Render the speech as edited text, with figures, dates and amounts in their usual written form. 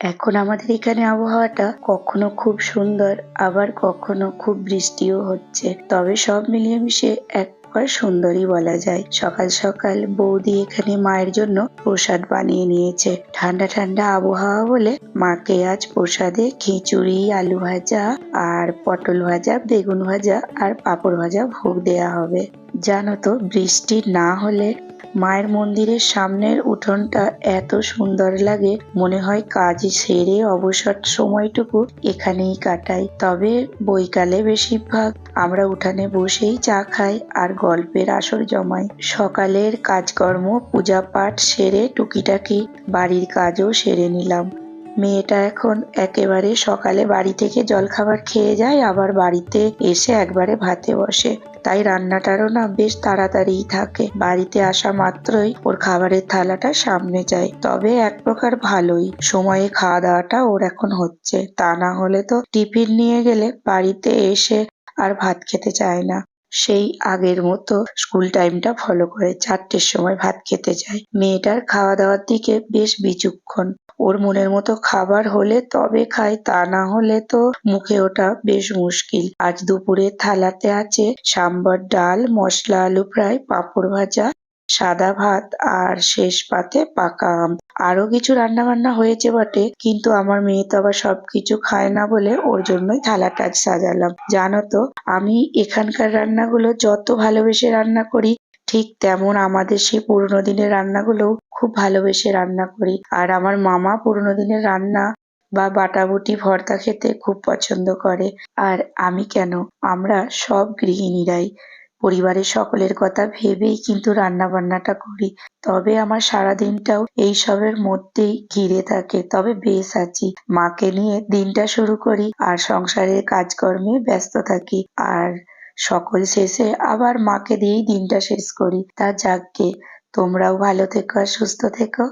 এখন আমাদের এখানে আবহাওয়াটা কখনো খুব সুন্দর, আবার কখনো খুব বৃষ্টিও হচ্ছে। তবে সব মিলিয়ে মিশিয়ে এক প্রকার সুন্দরই বলা যায়। সকাল সকাল বৌদি এখানে মায়ের জন্য প্রসাদ বানিয়ে নিয়েছে। ঠান্ডা ঠান্ডা আবহাওয়া বলে মাকে আজ প্রসাদে খিচুড়ি, আলু ভাজা আর পটল ভাজা, বেগুন ভাজা আর পাঁপড় ভাজা ভোগ দেয়া হবে। জানো তো, বৃষ্টি না হলে মায়ের মন্দিরের সামনের উঠোনটা এত সুন্দর লাগে, মনে হয় কাজ সেরে অবসর সময়টুকু এখানেই কাটাই। তবে বৈকালে বেশিরভাগ আমরা উঠানে বসেই চা খাই আর গল্পের আসর জমাই। সকালের কাজকর্ম পূজা পাঠ সেরে টুকিটাকি বাড়ির কাজও সেরে নিলাম। মেয়েটা এখন একেবারে সকালে বাড়ি থেকে জলখাবার খেয়ে যায়, আবার বাড়িতে এসে একবারে ভাতে বসে। তাই রান্নাটারও না বেশ তাড়াতাড়িই থাকে। বাড়িতে আসা মাত্রই ওর খাবারের থালাটা সামনে যায়। তবে এক প্রকার ভালোই, সময়ে খাওয়া দাওয়াটা ওর এখন হচ্ছে। তা না হলে তো টিফিন নিয়ে গেলে বাড়িতে এসে আর ভাত খেতে চায় না। সেই আগের মতো স্কুল টাইমটা ফলো করে 4টের সময় ভাত খেতে যায়। মেয়েটার খাওয়া দাওয়ার দিকে বেশ বিচক্ষণ। ওর মনের মতো খাবার হলে তবে খায়, তা না হলে তো মুখে ওঠা বেশ মুশকিল। আজ দুপুরের থালাতে আছে সাম্বার, ডাল, মশলা আলু ফ্রাই, পাঁপড় ভাজা, সাদা ভাত আর শেষ পাতে পাকা আম। আরো কিছু রান্না বান্না হয়েছে বটে, কিন্তু আমার মেয়ে তো আবার সবকিছু খায় না বলে ওর জন্যই থালাটা আজ সাজালাম। জানো তো, আমি এখানকার রান্নাগুলো যত ভালোবেসে রান্না করি, ঠিক তেমন আমাদের সেই পুরোনো দিনের রান্নাগুলোও খুব ভালোবেসে রান্না করি। আর আমার মামা পুরোনো দিনের রান্না বা বাটাবুটি ভর্তা খেতে খুব পছন্দ করে। আর আমি কেন, আমরা সব গৃহিণীরাই পরিবারের সকলের কথা ভেবেই কিন্তু রান্না বান্নাটা করি। তবে আমার সারাদিনটাও এইসবের মধ্যেই ঘিরে থাকে। তবে বেশ আছি, মাকে নিয়ে দিনটা শুরু করি আর সংসারের কাজকর্মে ব্যস্ত থাকি, আর সকল শেষে আবার মাকে দিয়েই দিনটা শেষ করি। তা যাকগে, তোমরাও ভালো থেকো আর সুস্থ থেকো।